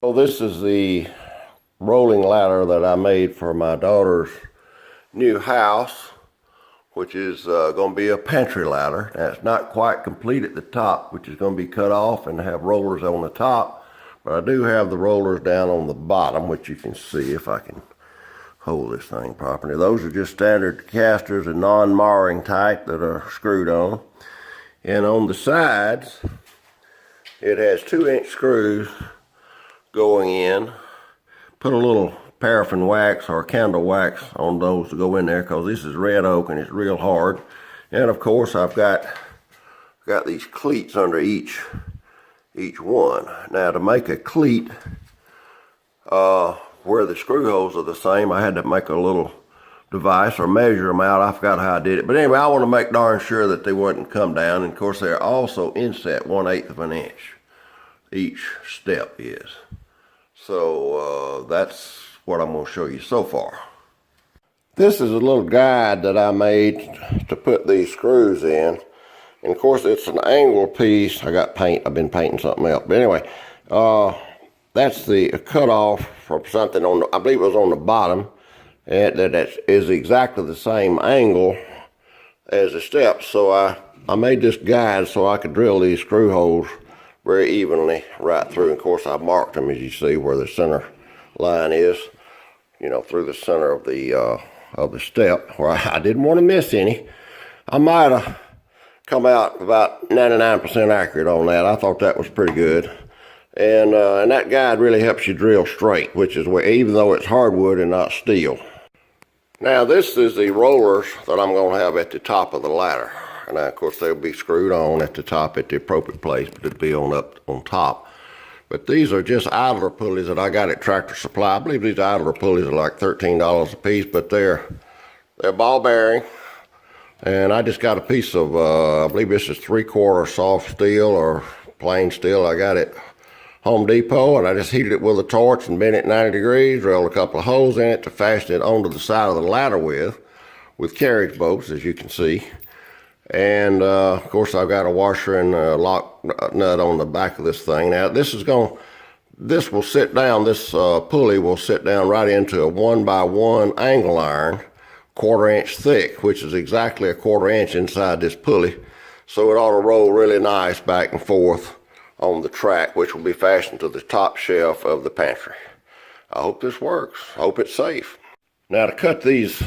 So this is the rolling ladder that I made for my daughter's new house, which is going to be a pantry ladder. Now, it's not quite complete at the top, which is going to be cut off and have rollers on the top, but I do have the rollers down on the bottom, which you can see if I can hold this thing properly. Those are just standard casters and non-marring type that are screwed on. And on the sides, it has 2-inch screws going in. Put a little paraffin wax or candle wax on those to go in there, because this is red oak and it's real hard. And of course I've got these cleats under each one. Now, to make a cleat where the screw holes are the same, I had to make a little device or measure them out. I forgot how I did it, but anyway, I want to make darn sure that they wouldn't come down. And of course they're also inset 1/8 of an inch each step is. So that's what I'm going to show you so far. This is a little guide that I made to put these screws in. And of course it's an angle piece. I got paint. I've been painting something else. But anyway, that's the cutoff from something on the, I believe it was on the bottom. And that is exactly the same angle as the steps. So I made this guide so I could drill these screw holes very evenly right through. And of course I marked them, as you see, where the center line is, you know, through the center of the step, where I didn't want to miss any. I might have come out about 99% accurate on that. I thought that was pretty good. And that guide really helps you drill straight, which is where, even though it's hardwood and not steel. Now this is the rollers that I'm going to have at the top of the ladder. And of course they'll be screwed on at the top at the appropriate place, but it'll be up on top. But these are just idler pulleys that I got at Tractor Supply. I believe these idler pulleys are like $13 a piece, but they're ball bearing. And I just got a piece of, I believe this is 3/4 soft steel or plain steel. I got it Home Depot, and I just heated it with a torch and bent it 90 degrees, drilled a couple of holes in it to fasten it onto the side of the ladder with carriage bolts, as you can see. And of course I've got a washer and a lock nut on the back of this thing. Now this will sit down, this pulley will sit down right into a 1x1 angle iron, 1/4 inch thick, which is exactly a 1/4 inch inside this pulley. So it ought to roll really nice back and forth on the track, which will be fastened to the top shelf of the pantry. I hope this works. I hope it's safe. Now, to cut these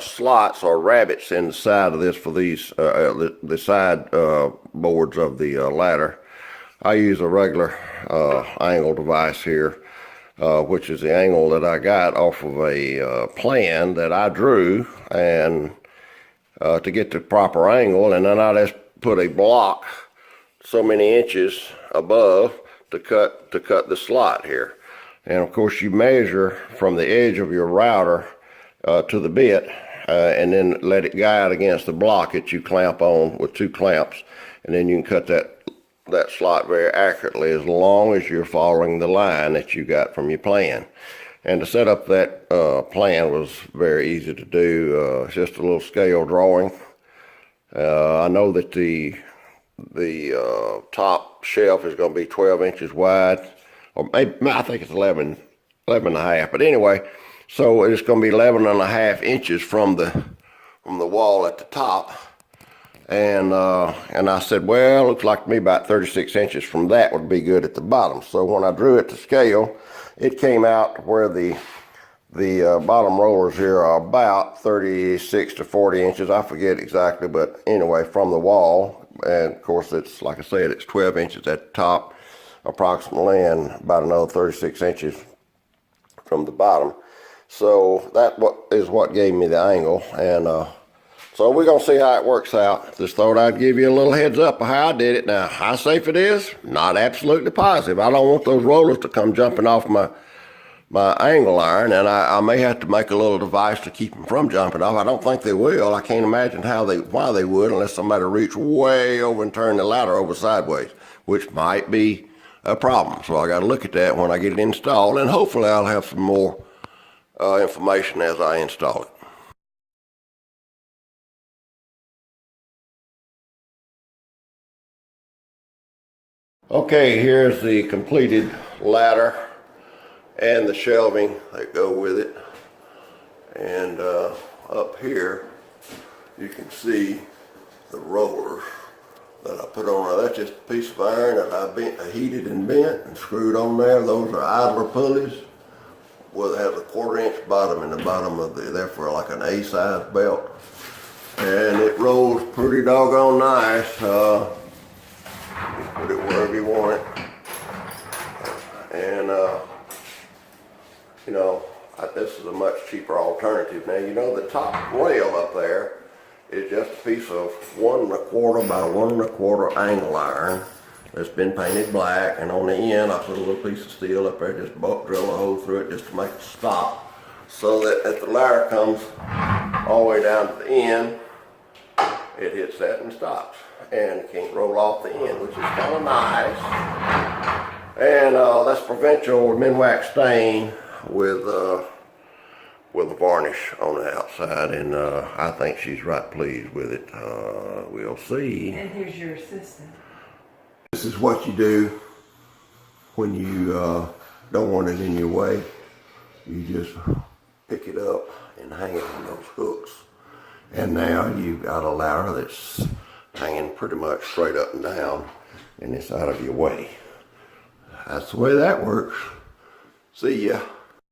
slots or rabbets in the side of this for these the side boards of the ladder, I use a regular angle device here, which is the angle that I got off of a plan that I drew, and to get the proper angle, and then I just put a block so many inches above to cut the slot here. And of course you measure from the edge of your router to the bit, and then let it guide against the block that you clamp on with 2 clamps, and then you can cut that slot very accurately, as long as you're following the line that you got from your plan. And to set up that plan was very easy to do. It's just a little scale drawing. I know that the top shelf is going to be 12 inches wide, or maybe, I think it's 11 and a half, but anyway, so it's going to be 11 and a half inches from the wall at the top. And I said, well, looks like to me about 36 inches from that would be good at the bottom. So when I drew it to scale, it came out where the bottom rollers here are about 36 to 40 inches. I forget exactly, but anyway, from the wall. And of course, it's, like I said, it's 12 inches at the top approximately, and about another 36 inches from the bottom. So that is what gave me the angle. And so we're going to see how it works out. Just thought I'd give you a little heads up of how I did it. Now, how safe it is, not absolutely positive. I don't want those rollers to come jumping off my angle iron, and I may have to make a little device to keep them from jumping off. I don't think they will. I can't imagine why they would, unless somebody reached way over and turned the ladder over sideways, which might be a problem. So I got to look at that when I get it installed, and hopefully I'll have some more information as I install it. Okay, here's the completed ladder. and the shelving that go with it. And up here you can see the rollers that I put on there. That's just a piece of iron that I heated and bent and screwed on there. Those are idler pulleys. Well, it has a 1/4-inch bottom in the bottom of therefore like an A-size belt. And it rolls pretty doggone nice. You put it wherever you want it. And, you know, this is a much cheaper alternative. Now, you know, the top rail up there is just a piece of 1 1/4 by 1 1/4 angle iron that's been painted black, and on the end I put a little piece of steel up there, just drill a hole through it just to make it stop, so that if the ladder comes all the way down to the end, it hits that and stops, and it can't roll off the end, which is kind of nice. And that's Provincial Minwax stain with a varnish on the outside, and I think she's right pleased with it. We'll see. And here's your assistant. This is what you do when you don't want it in your way. You just pick it up and hang it on those hooks. And now you've got a ladder that's hanging pretty much straight up and down, and it's out of your way. That's the way that works. See ya.